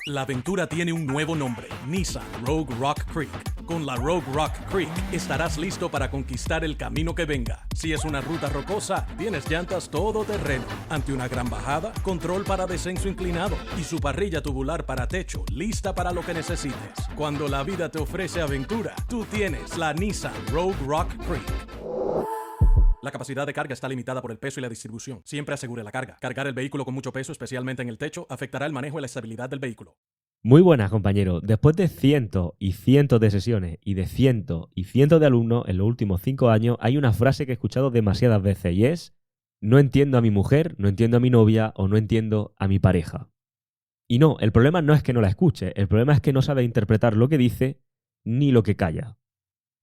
La aventura tiene un nuevo nombre, Nissan Rogue Rock Creek. Con la Rogue Rock Creek estarás listo para conquistar el camino que venga. Si es una ruta rocosa, tienes llantas todoterreno. Ante una gran bajada, control para descenso inclinado y su parrilla tubular para techo, lista para lo que necesites. Cuando la vida te ofrece aventura, tú tienes la Nissan Rogue Rock Creek. La capacidad de carga está limitada por el peso y la distribución. Siempre asegure la carga. Cargar el vehículo con mucho peso, especialmente en el techo, afectará el manejo y la estabilidad del vehículo. Muy buenas, compañeros. Después de cientos y cientos de sesiones y de cientos y cientos de alumnos en los últimos 5 años, hay una frase que he escuchado demasiadas veces y es: no entiendo a mi mujer, no entiendo a mi novia o no entiendo a mi pareja. Y no, el problema no es que no la escuche, el problema es que no sabe interpretar lo que dice ni lo que calla.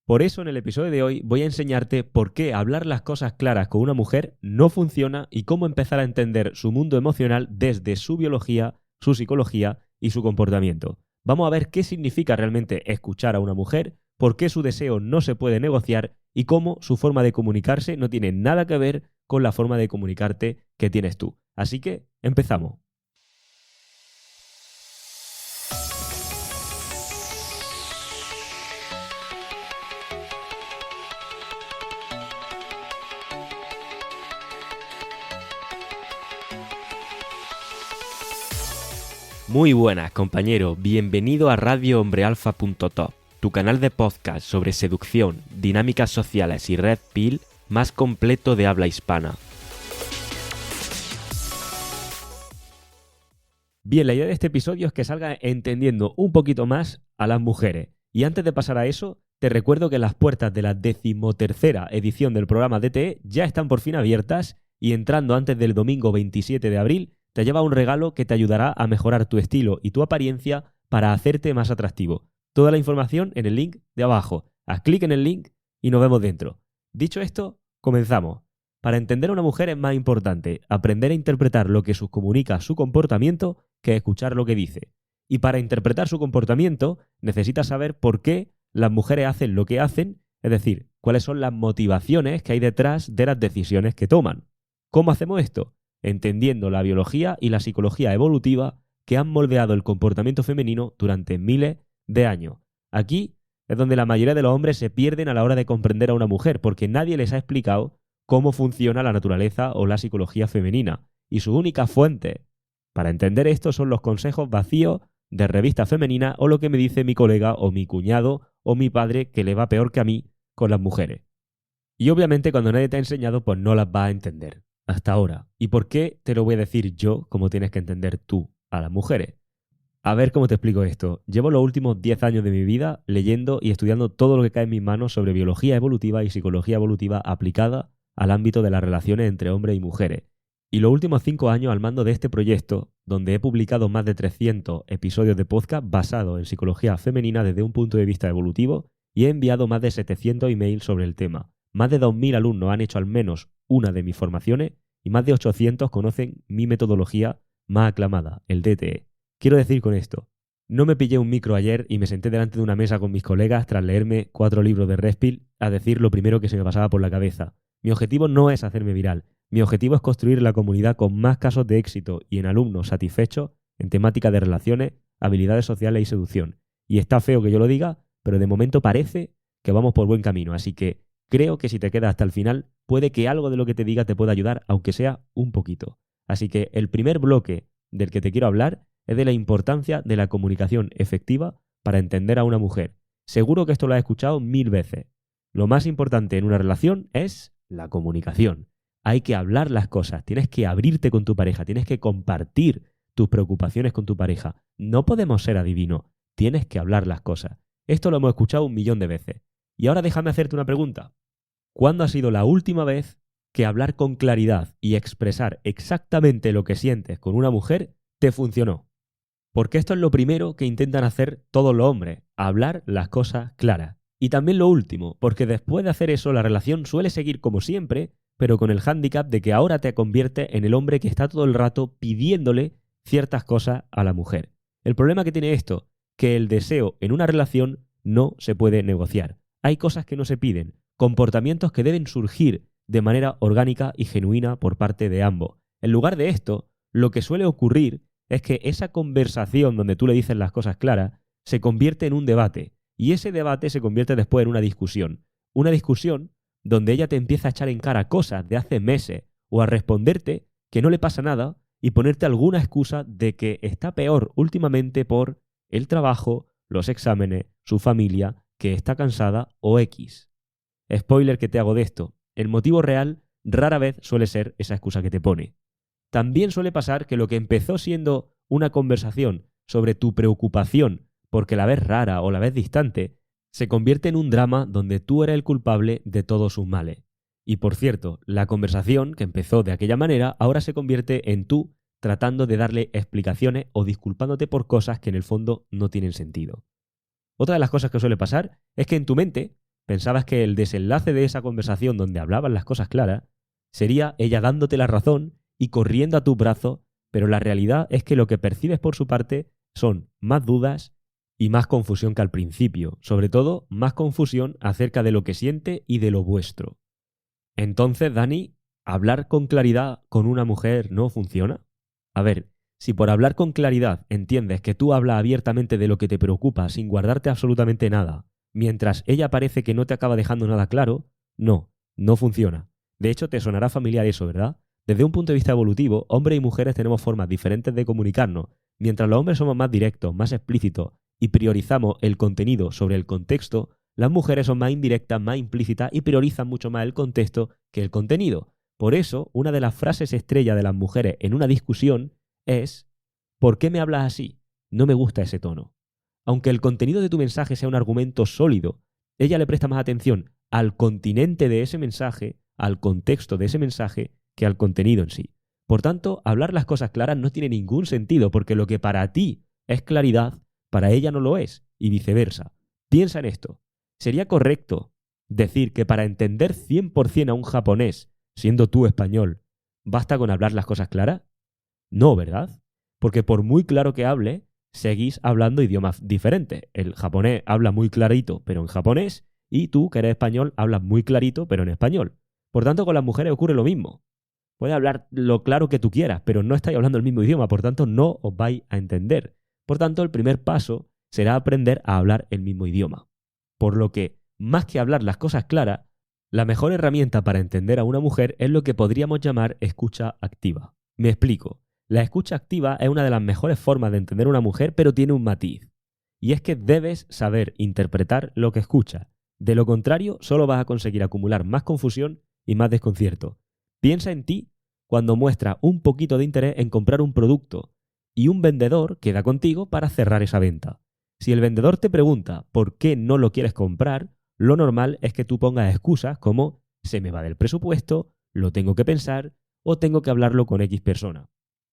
Por eso en el episodio de hoy voy a enseñarte por qué hablar las cosas claras con una mujer no funciona y cómo empezar a entender su mundo emocional desde su biología, su psicología y su comportamiento. Vamos a ver qué significa realmente escuchar a una mujer, por qué su deseo no se puede negociar y cómo su forma de comunicarse no tiene nada que ver con la forma de comunicarte que tienes tú. Así que empezamos. Muy buenas, compañero. Bienvenido a radiohombrealfa.top, tu canal de podcast sobre seducción, dinámicas sociales y red pill más completo de habla hispana. Bien, la idea de este episodio es que salga entendiendo un poquito más a las mujeres. Y antes de pasar a eso, te recuerdo que las puertas de la 13ª edición del programa DTE ya están por fin abiertas y entrando antes del domingo 27 de abril, te lleva un regalo que te ayudará a mejorar tu estilo y tu apariencia para hacerte más atractivo. Toda la información en el link de abajo. Haz clic en el link y nos vemos dentro. Dicho esto, comenzamos. Para entender a una mujer es más importante aprender a interpretar lo que comunica su comportamiento que escuchar lo que dice. Y para interpretar su comportamiento necesitas saber por qué las mujeres hacen lo que hacen, es decir, cuáles son las motivaciones que hay detrás de las decisiones que toman. ¿Cómo hacemos esto? Entendiendo la biología y la psicología evolutiva que han moldeado el comportamiento femenino durante miles de años. Aquí es donde la mayoría de los hombres se pierden a la hora de comprender a una mujer, porque nadie les ha explicado cómo funciona la naturaleza o la psicología femenina. Y su única fuente para entender esto son los consejos vacíos de revistas femeninas o lo que me dice mi colega o mi cuñado o mi padre que le va peor que a mí con las mujeres. Y obviamente cuando nadie te ha enseñado, pues no las vas a entender. Hasta ahora. ¿Y por qué te lo voy a decir yo como tienes que entender tú a las mujeres? A ver cómo te explico esto. Llevo los últimos 10 años de mi vida leyendo y estudiando todo lo que cae en mis manos sobre biología evolutiva y psicología evolutiva aplicada al ámbito de las relaciones entre hombres y mujeres. Y los últimos 5 años al mando de este proyecto, donde he publicado más de 300 episodios de podcast basados en psicología femenina desde un punto de vista evolutivo y he enviado más de 700 emails sobre el tema. Más de 2.000 alumnos han hecho al menos una de mis formaciones y más de 800 conocen mi metodología más aclamada, el DTE. Quiero decir con esto, no me pillé un micro ayer y me senté delante de una mesa con mis colegas tras leerme 4 libros de Red Pill a decir lo primero que se me pasaba por la cabeza. Mi objetivo no es hacerme viral, mi objetivo es construir la comunidad con más casos de éxito y en alumnos satisfechos en temática de relaciones, habilidades sociales y seducción. Y está feo que yo lo diga, pero de momento parece que vamos por buen camino, así que creo que si te quedas hasta el final, puede que algo de lo que te diga te pueda ayudar, aunque sea un poquito. Así que el primer bloque del que te quiero hablar es de la importancia de la comunicación efectiva para entender a una mujer. Seguro que esto lo has escuchado 1000 veces. Lo más importante en una relación es la comunicación. Hay que hablar las cosas, tienes que abrirte con tu pareja, tienes que compartir tus preocupaciones con tu pareja. No podemos ser adivinos, tienes que hablar las cosas. Esto lo hemos escuchado 1.000.000 de veces. Y ahora déjame hacerte una pregunta. ¿Cuándo ha sido la última vez que hablar con claridad y expresar exactamente lo que sientes con una mujer te funcionó? Porque esto es lo primero que intentan hacer todos los hombres, hablar las cosas claras. Y también lo último, porque después de hacer eso la relación suele seguir como siempre, pero con el hándicap de que ahora te conviertes en el hombre que está todo el rato pidiéndole ciertas cosas a la mujer. El problema que tiene esto, que el deseo en una relación no se puede negociar. Hay cosas que no se piden, comportamientos que deben surgir de manera orgánica y genuina por parte de ambos. En lugar de esto, lo que suele ocurrir es que esa conversación donde tú le dices las cosas claras se convierte en un debate y ese debate se convierte después en una discusión. Una discusión donde ella te empieza a echar en cara cosas de hace meses o a responderte que no le pasa nada y ponerte alguna excusa de que está peor últimamente por el trabajo, los exámenes, su familia, que está cansada o X. Spoiler que te hago de esto. El motivo real rara vez suele ser esa excusa que te pone. También suele pasar que lo que empezó siendo una conversación sobre tu preocupación porque la ves rara o la ves distante, se convierte en un drama donde tú eres el culpable de todos sus males. Y por cierto, la conversación que empezó de aquella manera ahora se convierte en tú tratando de darle explicaciones o disculpándote por cosas que en el fondo no tienen sentido. Otra de las cosas que suele pasar es que en tu mente pensabas que el desenlace de esa conversación donde hablaban las cosas claras sería ella dándote la razón y corriendo a tu brazo, pero la realidad es que lo que percibes por su parte son más dudas y más confusión que al principio, sobre todo más confusión acerca de lo que siente y de lo vuestro. Entonces, Dani, ¿hablar con claridad con una mujer no funciona? A ver, si por hablar con claridad entiendes que tú hablas abiertamente de lo que te preocupa sin guardarte absolutamente nada, mientras ella parece que no te acaba dejando nada claro, no funciona. De hecho, te sonará familiar eso, ¿verdad? Desde un punto de vista evolutivo, hombres y mujeres tenemos formas diferentes de comunicarnos. Mientras los hombres somos más directos, más explícitos y priorizamos el contenido sobre el contexto, las mujeres son más indirectas, más implícitas y priorizan mucho más el contexto que el contenido. Por eso, una de las frases estrella de las mujeres en una discusión es: ¿por qué me hablas así? No me gusta ese tono. Aunque el contenido de tu mensaje sea un argumento sólido, ella le presta más atención al continente de ese mensaje, al contexto de ese mensaje, que al contenido en sí. Por tanto, hablar las cosas claras no tiene ningún sentido, porque lo que para ti es claridad, para ella no lo es, y viceversa. Piensa en esto. ¿Sería correcto decir que para entender 100% a un japonés, siendo tú español, basta con hablar las cosas claras? No, ¿verdad? Porque por muy claro que hable, seguís hablando idiomas diferentes. El japonés habla muy clarito, pero en japonés, y tú, que eres español, hablas muy clarito, pero en español. Por tanto, con las mujeres ocurre lo mismo. Puedes hablar lo claro que tú quieras, pero no estáis hablando el mismo idioma, por tanto, no os vais a entender. Por tanto, el primer paso será aprender a hablar el mismo idioma. Por lo que, más que hablar las cosas claras, la mejor herramienta para entender a una mujer es lo que podríamos llamar escucha activa. Me explico. La escucha activa es una de las mejores formas de entender a una mujer, pero tiene un matiz. Y es que debes saber interpretar lo que escuchas. De lo contrario, solo vas a conseguir acumular más confusión y más desconcierto. Piensa en ti cuando muestras un poquito de interés en comprar un producto y un vendedor queda contigo para cerrar esa venta. Si el vendedor te pregunta por qué no lo quieres comprar, lo normal es que tú pongas excusas como se me va del presupuesto, lo tengo que pensar o tengo que hablarlo con X persona.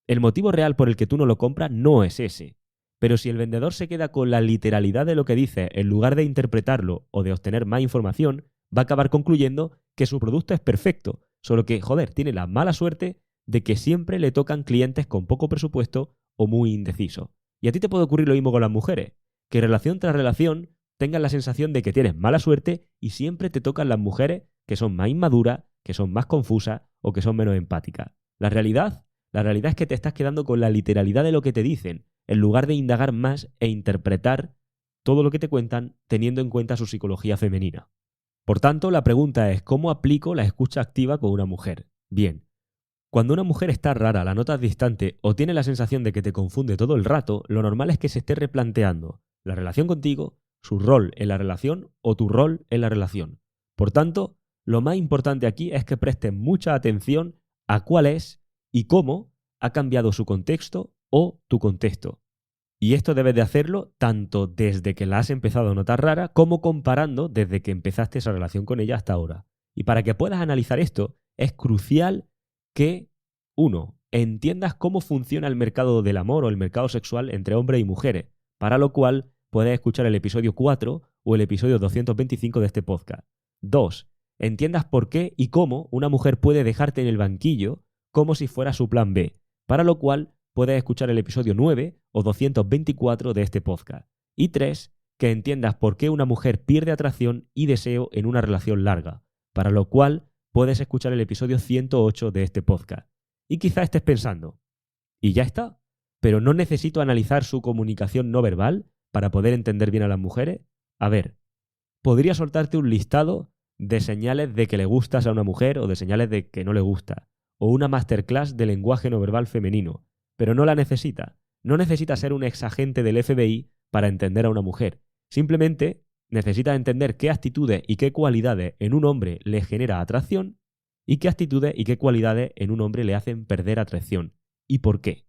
El motivo real por el que tú no lo compras no es ese. Pero si el vendedor se queda con la literalidad de lo que dice en lugar de interpretarlo o de obtener más información, va a acabar concluyendo que su producto es perfecto, solo que, tiene la mala suerte de que siempre le tocan clientes con poco presupuesto o muy indecisos. Y a ti te puede ocurrir lo mismo con las mujeres, que relación tras relación tengas la sensación de que tienes mala suerte y siempre te tocan las mujeres que son más inmaduras, que son más confusas o que son menos empáticas. La realidad es que te estás quedando con la literalidad de lo que te dicen, en lugar de indagar más e interpretar todo lo que te cuentan teniendo en cuenta su psicología femenina. Por tanto, la pregunta es: ¿cómo aplico la escucha activa con una mujer? Bien, cuando una mujer está rara, la notas distante o tiene la sensación de que te confunde todo el rato, lo normal es que se esté replanteando la relación contigo, su rol en la relación o tu rol en la relación. Por tanto, lo más importante aquí es que prestes mucha atención a cuál es y cómo ha cambiado su contexto o tu contexto. Y esto debes de hacerlo tanto desde que la has empezado a notar rara como comparando desde que empezaste esa relación con ella hasta ahora. Y para que puedas analizar esto, es crucial que, 1, entiendas cómo funciona el mercado del amor o el mercado sexual entre hombres y mujeres, para lo cual puedes escuchar el episodio 4 o el episodio 225 de este podcast. 2, entiendas por qué y cómo una mujer puede dejarte en el banquillo como si fuera su plan B, para lo cual puedes escuchar el episodio 9 o 224 de este podcast. Y 3, que entiendas por qué una mujer pierde atracción y deseo en una relación larga, para lo cual puedes escuchar el episodio 108 de este podcast. Y quizá estés pensando: ¿y ya está? pero no necesito analizar su comunicación no verbal para poder entender bien a las mujeres. A ver, podría soltarte un listado de señales de que le gustas a una mujer o de señales de que no le gusta, o una masterclass de lenguaje no verbal femenino, pero no la necesita. No necesita ser un exagente del FBI para entender a una mujer. Simplemente necesita entender qué actitudes y qué cualidades en un hombre le genera atracción y qué actitudes y qué cualidades en un hombre le hacen perder atracción. ¿Y por qué?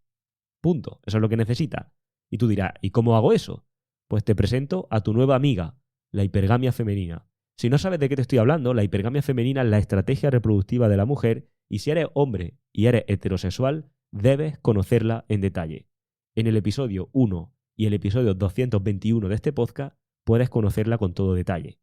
Punto. Eso es lo que necesita. Y tú dirás, ¿y cómo hago eso? Pues te presento a tu nueva amiga, la hipergamia femenina. Si no sabes de qué te estoy hablando, la hipergamia femenina es la estrategia reproductiva de la mujer y si eres hombre y eres heterosexual, debes conocerla en detalle. En el episodio 1 y el episodio 221 de este podcast puedes conocerla con todo detalle.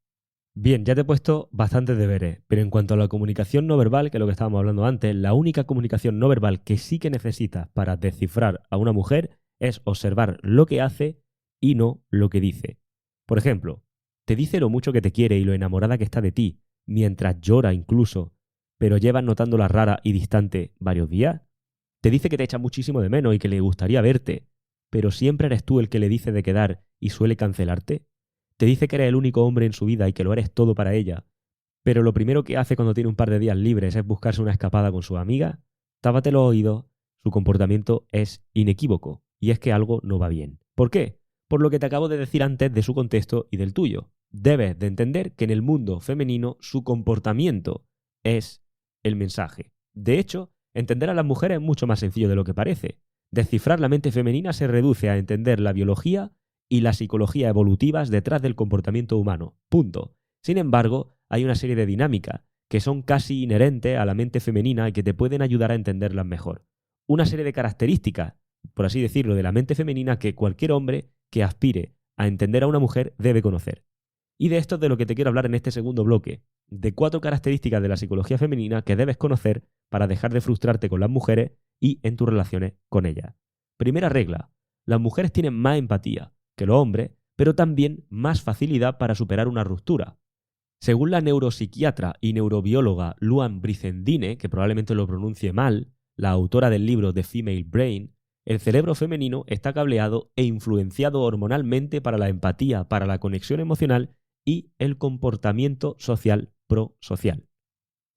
Bien, ya te he puesto bastantes deberes, pero en cuanto a la comunicación no verbal, que es lo que estábamos hablando antes, la única comunicación no verbal que sí que necesitas para descifrar a una mujer es observar lo que hace y no lo que dice. Por ejemplo, te dice lo mucho que te quiere y lo enamorada que está de ti, mientras llora incluso, pero llevas notándola rara y distante varios días. Te dice que te echa muchísimo de menos y que le gustaría verte, pero siempre eres tú el que le dice de quedar y suele cancelarte. Te dice que eres el único hombre en su vida y que lo eres todo para ella, pero lo primero que hace cuando tiene un par de días libres es buscarse una escapada con su amiga. Tápate los oídos, su comportamiento es inequívoco y es que algo no va bien. ¿Por qué? Por lo que te acabo de decir antes de su contexto y del tuyo. Debes de entender que en el mundo femenino su comportamiento es el mensaje. De hecho, entender a las mujeres es mucho más sencillo de lo que parece. Descifrar la mente femenina se reduce a entender la biología y la psicología evolutivas detrás del comportamiento humano. Punto. Sin embargo, hay una serie de dinámicas que son casi inherentes a la mente femenina y que te pueden ayudar a entenderlas mejor. Una serie de características, por así decirlo, de la mente femenina que cualquier hombre que aspire a entender a una mujer debe conocer. Y de esto es de lo que te quiero hablar en este segundo bloque, de 4 características de la psicología femenina que debes conocer para dejar de frustrarte con las mujeres y en tus relaciones con ellas. Primera regla, las mujeres tienen más empatía que los hombres, pero también más facilidad para superar una ruptura. Según la neuropsiquiatra y neurobióloga Luan Brizendine, que probablemente lo pronuncie mal, la autora del libro The Female Brain, el cerebro femenino está cableado e influenciado hormonalmente para la empatía, para la conexión emocional y el comportamiento social prosocial.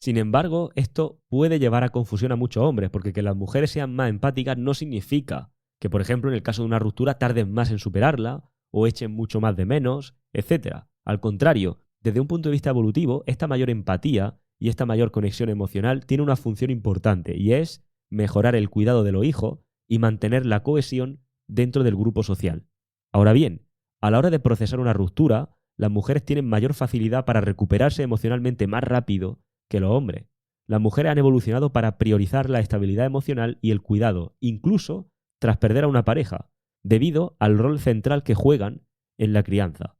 Sin embargo, esto puede llevar a confusión a muchos hombres, porque que las mujeres sean más empáticas no significa que, por ejemplo, en el caso de una ruptura tarden más en superarla o echen mucho más de menos, etc. Al contrario, desde un punto de vista evolutivo, esta mayor empatía y esta mayor conexión emocional tiene una función importante y es mejorar el cuidado de los hijos y mantener la cohesión dentro del grupo social. Ahora bien, a la hora de procesar una ruptura, las mujeres tienen mayor facilidad para recuperarse emocionalmente más rápido que los hombres. Las mujeres han evolucionado para priorizar la estabilidad emocional y el cuidado, incluso tras perder a una pareja, debido al rol central que juegan en la crianza.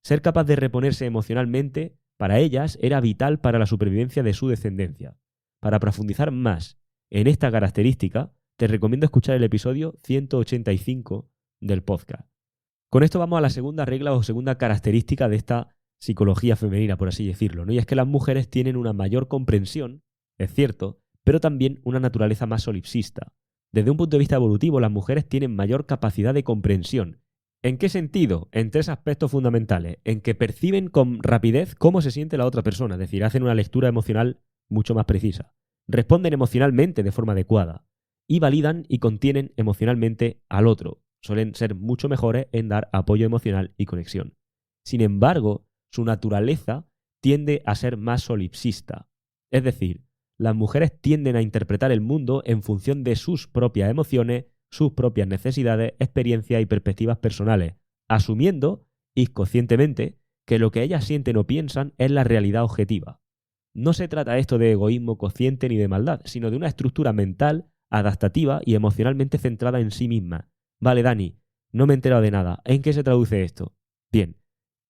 Ser capaz de reponerse emocionalmente, para ellas, era vital para la supervivencia de su descendencia. Para profundizar más en esta característica, te recomiendo escuchar el episodio 185 del podcast. Con esto vamos a la segunda regla o segunda característica de esta psicología femenina, por así decirlo, ¿no? Y es que las mujeres tienen una mayor comprensión, es cierto, pero también una naturaleza más solipsista. Desde un punto de vista evolutivo, las mujeres tienen mayor capacidad de comprensión. ¿En qué sentido? En 3 aspectos fundamentales. En que perciben con rapidez cómo se siente la otra persona, es decir, hacen una lectura emocional mucho más precisa. Responden emocionalmente de forma adecuada y validan y contienen emocionalmente al otro. Suelen ser mucho mejores en dar apoyo emocional y conexión. Sin embargo, su naturaleza tiende a ser más solipsista. Es decir, las mujeres tienden a interpretar el mundo en función de sus propias emociones, sus propias necesidades, experiencias y perspectivas personales, asumiendo, inconscientemente, que lo que ellas sienten o piensan es la realidad objetiva. No se trata esto de egoísmo consciente ni de maldad, sino de una estructura mental, adaptativa y emocionalmente centrada en sí misma. Vale, Dani, no me he enterado de nada. ¿En qué se traduce esto? Bien,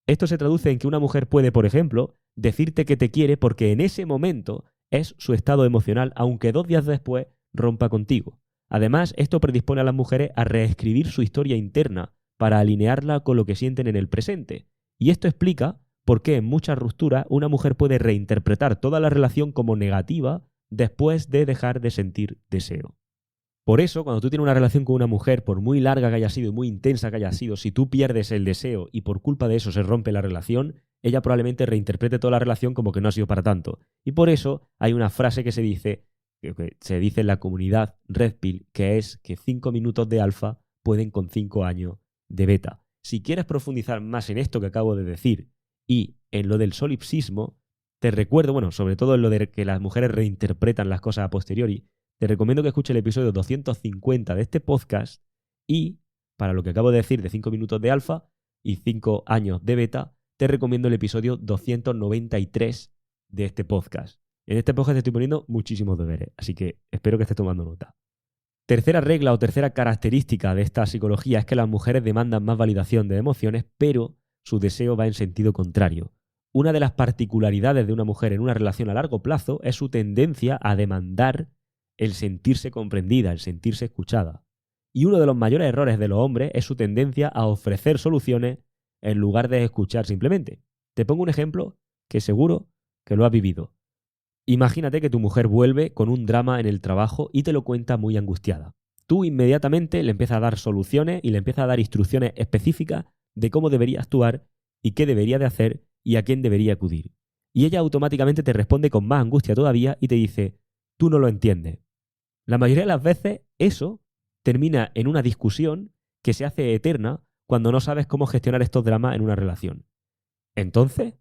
esto se traduce en que una mujer puede, por ejemplo, decirte que te quiere porque en ese momento es su estado emocional, aunque 2 días después rompa contigo. Además, esto predispone a las mujeres a reescribir su historia interna para alinearla con lo que sienten en el presente. Y esto explica por qué en muchas rupturas una mujer puede reinterpretar toda la relación como negativa después de dejar de sentir deseo. Por eso, cuando tú tienes una relación con una mujer, por muy larga que haya sido y muy intensa que haya sido, si tú pierdes el deseo y por culpa de eso se rompe la relación, ella probablemente reinterprete toda la relación como que no ha sido para tanto. Y por eso hay una frase que se dice en la comunidad Red Pill, que es que 5 minutos de alfa pueden con 5 años de beta. Si quieres profundizar más en esto que acabo de decir y en lo del solipsismo, te recuerdo, bueno, sobre todo en lo de que las mujeres reinterpretan las cosas a posteriori, te recomiendo que escuches el episodio 250 de este podcast y, para lo que acabo de decir de 5 minutos de alfa y 5 años de beta, te recomiendo el episodio 293 de este podcast. En este podcast te estoy poniendo muchísimos deberes, así que espero que estés tomando nota. Tercera regla o tercera característica de esta psicología es que las mujeres demandan más validación de emociones, pero su deseo va en sentido contrario. Una de las particularidades de una mujer en una relación a largo plazo es su tendencia a demandar el sentirse comprendida, el sentirse escuchada. Y uno de los mayores errores de los hombres es su tendencia a ofrecer soluciones en lugar de escuchar simplemente. Te pongo un ejemplo que seguro que lo has vivido. Imagínate que tu mujer vuelve con un drama en el trabajo y te lo cuenta muy angustiada. Tú inmediatamente le empiezas a dar soluciones y le empiezas a dar instrucciones específicas de cómo debería actuar y qué debería de hacer y a quién debería acudir. Y ella automáticamente te responde con más angustia todavía y te dice, tú no lo entiendes. La mayoría de las veces eso termina en una discusión que se hace eterna cuando no sabes cómo gestionar estos dramas en una relación. Entonces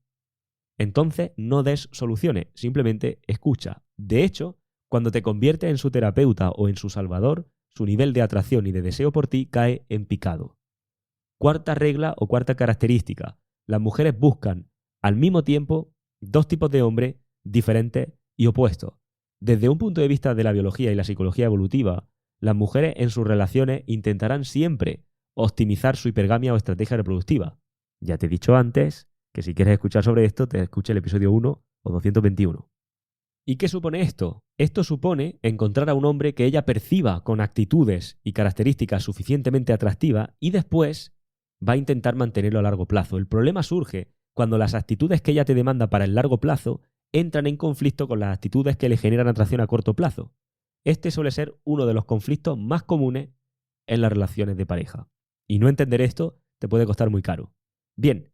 no des soluciones, simplemente escucha. De hecho, cuando te conviertes en su terapeuta o en su salvador, su nivel de atracción y de deseo por ti cae en picado. Cuarta regla o cuarta característica. Las mujeres buscan al mismo tiempo dos tipos de hombres diferentes y opuestos. Desde un punto de vista de la biología y la psicología evolutiva, las mujeres en sus relaciones intentarán siempre optimizar su hipergamia o estrategia reproductiva. Ya te he dicho antes que si quieres escuchar sobre esto, te escuche el episodio 1 o 221. ¿Y qué supone esto? Esto supone encontrar a un hombre que ella perciba con actitudes y características suficientemente atractivas y después va a intentar mantenerlo a largo plazo. El problema surge cuando las actitudes que ella te demanda para el largo plazo entran en conflicto con las actitudes que le generan atracción a corto plazo. Este suele ser uno de los conflictos más comunes en las relaciones de pareja. Y no entender esto te puede costar muy caro. Bien,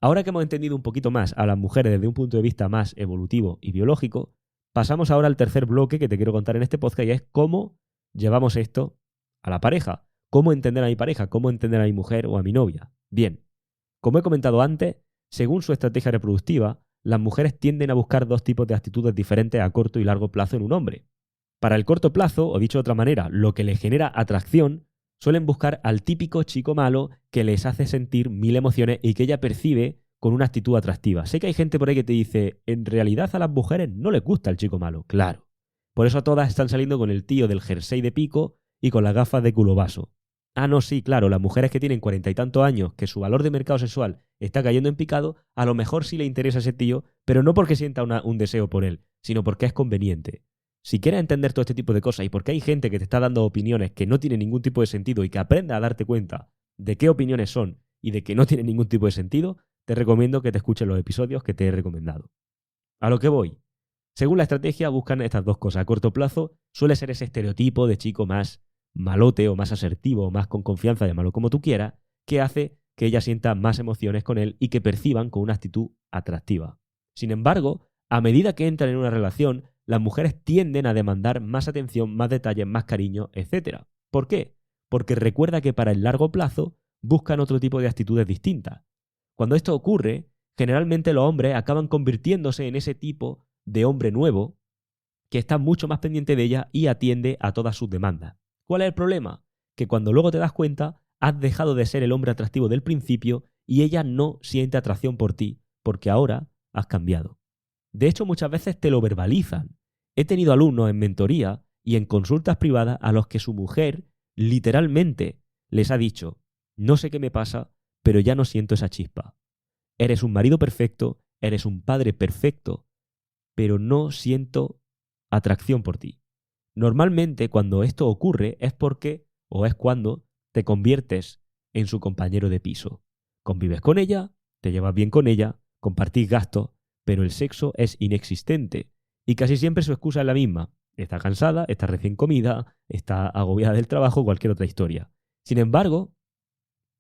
ahora que hemos entendido un poquito más a las mujeres desde un punto de vista más evolutivo y biológico, pasamos ahora al tercer bloque que te quiero contar en este podcast y es cómo llevamos esto a la pareja. ¿Cómo entender a mi pareja? ¿Cómo entender a mi mujer o a mi novia? Bien, como he comentado antes, según su estrategia reproductiva, las mujeres tienden a buscar dos tipos de actitudes diferentes a corto y largo plazo en un hombre. Para el corto plazo, o dicho de otra manera, lo que le genera atracción, suelen buscar al típico chico malo que les hace sentir 1000 emociones y que ella percibe con una actitud atractiva. Sé que hay gente por ahí que te dice, en realidad a las mujeres no les gusta el chico malo. Claro. Por eso todas están saliendo con el tío del jersey de pico y con las gafas de culo vaso. Ah, no, sí, claro, las mujeres que tienen 40 y tantos años, que su valor de mercado sexual está cayendo en picado, a lo mejor sí le interesa ese tío, pero no porque sienta un deseo por él, sino porque es conveniente. Si quieres entender todo este tipo de cosas y porque hay gente que te está dando opiniones que no tienen ningún tipo de sentido y que aprenda a darte cuenta de qué opiniones son y de que no tienen ningún tipo de sentido, te recomiendo que te escuches los episodios que te he recomendado. A lo que voy. Según la estrategia, buscan estas dos cosas. A corto plazo suele ser ese estereotipo de chico más malote o más asertivo o más con confianza, llámalo como tú quieras, que hace que ella sienta más emociones con él y que perciban con una actitud atractiva. Sin embargo, a medida que entran en una relación, las mujeres tienden a demandar más atención, más detalles, más cariño, etc. ¿Por qué? Porque recuerda que para el largo plazo buscan otro tipo de actitudes distintas. Cuando esto ocurre, generalmente los hombres acaban convirtiéndose en ese tipo de hombre nuevo que está mucho más pendiente de ella y atiende a todas sus demandas. ¿Cuál es el problema? Que cuando luego te das cuenta, has dejado de ser el hombre atractivo del principio y ella no siente atracción por ti, porque ahora has cambiado. De hecho, muchas veces te lo verbalizan. He tenido alumnos en mentoría y en consultas privadas a los que su mujer literalmente les ha dicho, no sé qué me pasa, pero ya no siento esa chispa. Eres un marido perfecto, eres un padre perfecto, pero no siento atracción por ti. Normalmente cuando esto ocurre es porque o es cuando te conviertes en su compañero de piso. Convives con ella, te llevas bien con ella, compartís gastos, pero el sexo es inexistente y casi siempre su excusa es la misma. Está cansada, está recién comida, está agobiada del trabajo, cualquier otra historia. Sin embargo,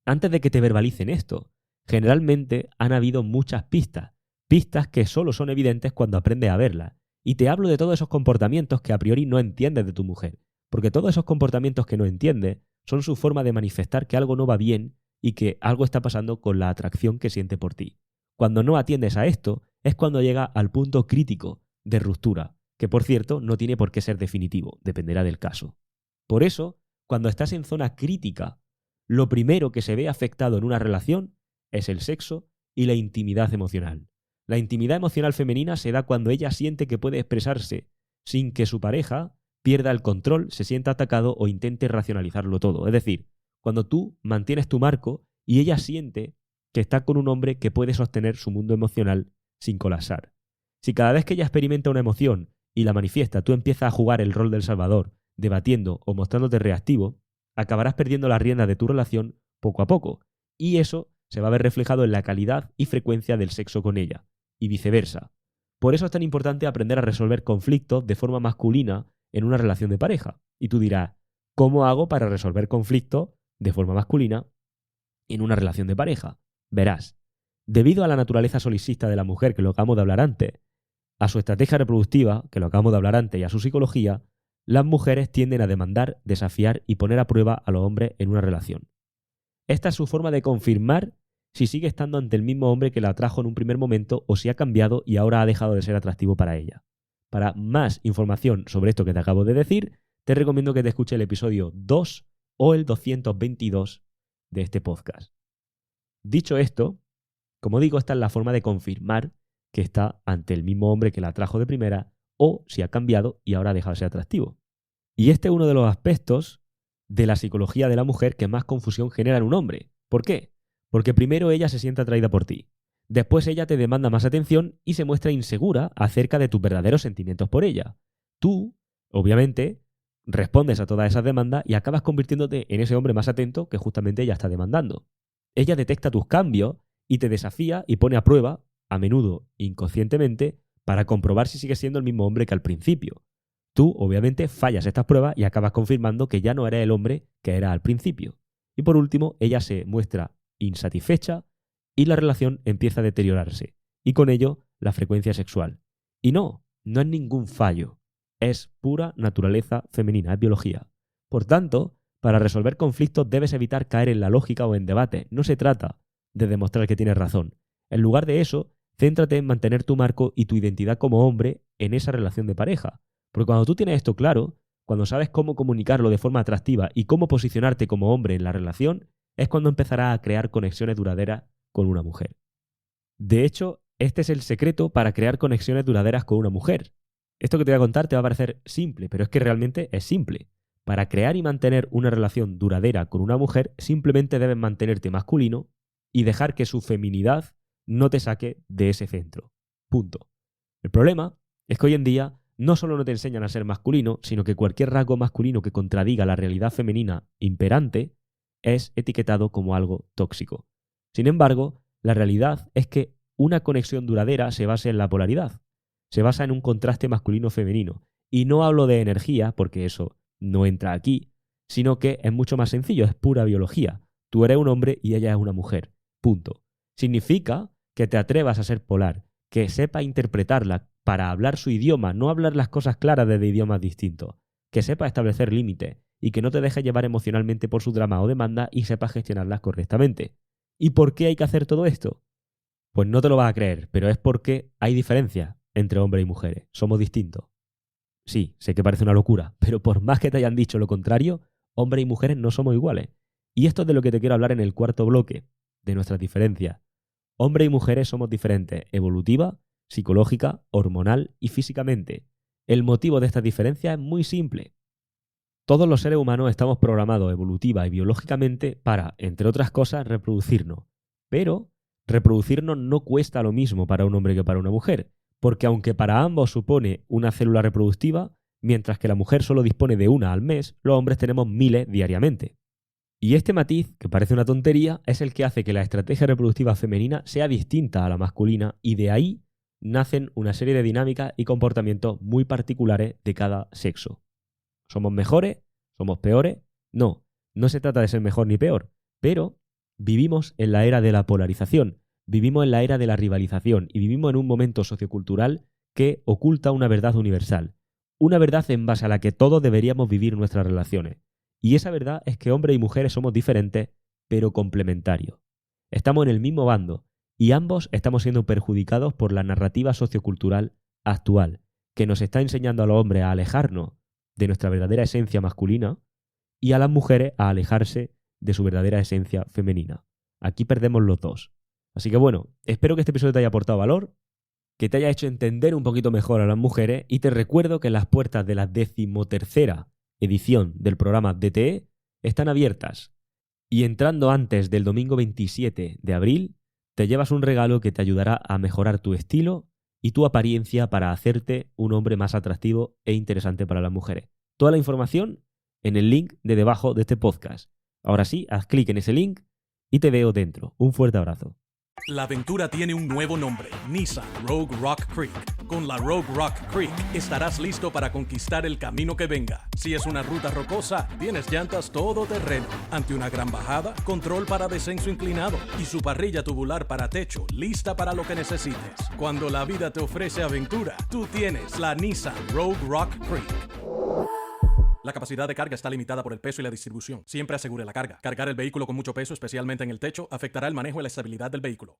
antes de que te verbalicen esto, generalmente han habido muchas pistas. Pistas que solo son evidentes cuando aprendes a verlas. Y te hablo de todos esos comportamientos que a priori no entiendes de tu mujer. Porque todos esos comportamientos que no entiendes son su forma de manifestar que algo no va bien y que algo está pasando con la atracción que siente por ti. Cuando no atiendes a esto, es cuando llega al punto crítico de ruptura, que por cierto no tiene por qué ser definitivo, dependerá del caso. Por eso, cuando estás en zona crítica, lo primero que se ve afectado en una relación es el sexo y la intimidad emocional. La intimidad emocional femenina se da cuando ella siente que puede expresarse sin que su pareja pierda el control, se sienta atacado o intente racionalizarlo todo. Es decir, cuando tú mantienes tu marco y ella siente que está con un hombre que puede sostener su mundo emocional sin colapsar. Si cada vez que ella experimenta una emoción y la manifiesta, tú empiezas a jugar el rol del salvador, debatiendo o mostrándote reactivo, acabarás perdiendo las riendas de tu relación poco a poco. Y eso se va a ver reflejado en la calidad y frecuencia del sexo con ella, y viceversa. Por eso es tan importante aprender a resolver conflictos de forma masculina en una relación de pareja. Y tú dirás, ¿cómo hago para resolver conflictos de forma masculina en una relación de pareja? Verás, debido a la naturaleza solipsista de la mujer, que lo acabamos de hablar antes, a su estrategia reproductiva, que lo acabamos de hablar antes, y a su psicología, las mujeres tienden a demandar, desafiar y poner a prueba a los hombres en una relación. Esta es su forma de confirmar si sigue estando ante el mismo hombre que la atrajo en un primer momento o si ha cambiado y ahora ha dejado de ser atractivo para ella. Para más información sobre esto que te acabo de decir, te recomiendo que te escuches el episodio 2 o el 222 de este podcast. Dicho esto, como digo, esta es la forma de confirmar que está ante el mismo hombre que la atrajo de primera o si ha cambiado y ahora ha dejado de ser atractivo. Y este es uno de los aspectos de la psicología de la mujer que más confusión genera en un hombre. ¿Por qué? Porque primero ella se siente atraída por ti. Después ella te demanda más atención y se muestra insegura acerca de tus verdaderos sentimientos por ella. Tú, obviamente, respondes a todas esas demandas y acabas convirtiéndote en ese hombre más atento que justamente ella está demandando. Ella detecta tus cambios y te desafía y pone a prueba, a menudo inconscientemente, para comprobar si sigues siendo el mismo hombre que al principio. Tú, obviamente, fallas estas pruebas y acabas confirmando que ya no eres el hombre que era al principio. Y por último, ella se muestra insatisfecha y la relación empieza a deteriorarse. Y con ello, la frecuencia sexual. Y no es ningún fallo. Es pura naturaleza femenina, es biología. Por tanto, para resolver conflictos debes evitar caer en la lógica o en debate. No se trata de demostrar que tienes razón. En lugar de eso, céntrate en mantener tu marco y tu identidad como hombre en esa relación de pareja. Porque cuando tú tienes esto claro, cuando sabes cómo comunicarlo de forma atractiva y cómo posicionarte como hombre en la relación, es cuando empezarás a crear conexiones duraderas con una mujer. De hecho, este es el secreto para crear conexiones duraderas con una mujer. Esto que te voy a contar te va a parecer simple, pero es que realmente es simple. Para crear y mantener una relación duradera con una mujer, simplemente debes mantenerte masculino y dejar que su feminidad no te saque de ese centro. Punto. El problema es que hoy en día no solo no te enseñan a ser masculino, sino que cualquier rasgo masculino que contradiga la realidad femenina imperante es etiquetado como algo tóxico. Sin embargo, la realidad es que una conexión duradera se basa en la polaridad. Se basa en un contraste masculino-femenino. Y no hablo de energía, porque eso no entra aquí, sino que es mucho más sencillo, es pura biología. Tú eres un hombre y ella es una mujer. Punto. Significa que te atrevas a ser polar, que sepa interpretarla para hablar su idioma, no hablar las cosas claras desde idiomas distintos, que sepa establecer límites y que no te deje llevar emocionalmente por su drama o demanda y sepa gestionarlas correctamente. ¿Y por qué hay que hacer todo esto? Pues no te lo vas a creer, pero es porque hay diferencias entre hombres y mujeres. Somos distintos. Sí, sé que parece una locura, pero por más que te hayan dicho lo contrario, hombres y mujeres no somos iguales. Y esto es de lo que te quiero hablar en el cuarto bloque, de nuestras diferencias. Hombres y mujeres somos diferentes, evolutiva, psicológica, hormonal y físicamente. El motivo de estas diferencias es muy simple. Todos los seres humanos estamos programados evolutiva y biológicamente para, entre otras cosas, reproducirnos. Pero reproducirnos no cuesta lo mismo para un hombre que para una mujer, porque aunque para ambos supone una célula reproductiva, mientras que la mujer solo dispone de una al mes, los hombres tenemos miles diariamente. Y este matiz, que parece una tontería, es el que hace que la estrategia reproductiva femenina sea distinta a la masculina y de ahí nacen una serie de dinámicas y comportamientos muy particulares de cada sexo. ¿Somos mejores? ¿Somos peores? No, no se trata de ser mejor ni peor, pero vivimos en la era de la polarización, vivimos en la era de la rivalización y vivimos en un momento sociocultural que oculta una verdad universal, una verdad en base a la que todos deberíamos vivir nuestras relaciones. Y esa verdad es que hombres y mujeres somos diferentes, pero complementarios. Estamos en el mismo bando y ambos estamos siendo perjudicados por la narrativa sociocultural actual, que nos está enseñando a los hombres a alejarnos de nuestra verdadera esencia masculina y a las mujeres a alejarse de su verdadera esencia femenina. Aquí perdemos los dos. Así que bueno, espero que este episodio te haya aportado valor, que te haya hecho entender un poquito mejor a las mujeres y te recuerdo que las puertas de la 13ª edición del programa DTE están abiertas y entrando antes del domingo 27 de abril te llevas un regalo que te ayudará a mejorar tu estilo y tu apariencia para hacerte un hombre más atractivo e interesante para las mujeres. Toda la información en el link de debajo de este podcast. Ahora sí, haz clic en ese link y te veo dentro. Un fuerte abrazo. La aventura tiene un nuevo nombre, Nissan Rogue Rock Creek. Con la Rogue Rock Creek estarás listo para conquistar el camino que venga. Si es una ruta rocosa, tienes llantas todoterreno. Ante una gran bajada, control para descenso inclinado y su parrilla tubular para techo, lista para lo que necesites. Cuando la vida te ofrece aventura, tú tienes la Nissan Rogue Rock Creek. La capacidad de carga está limitada por el peso y la distribución. Siempre asegure la carga. Cargar el vehículo con mucho peso, especialmente en el techo, afectará el manejo y la estabilidad del vehículo.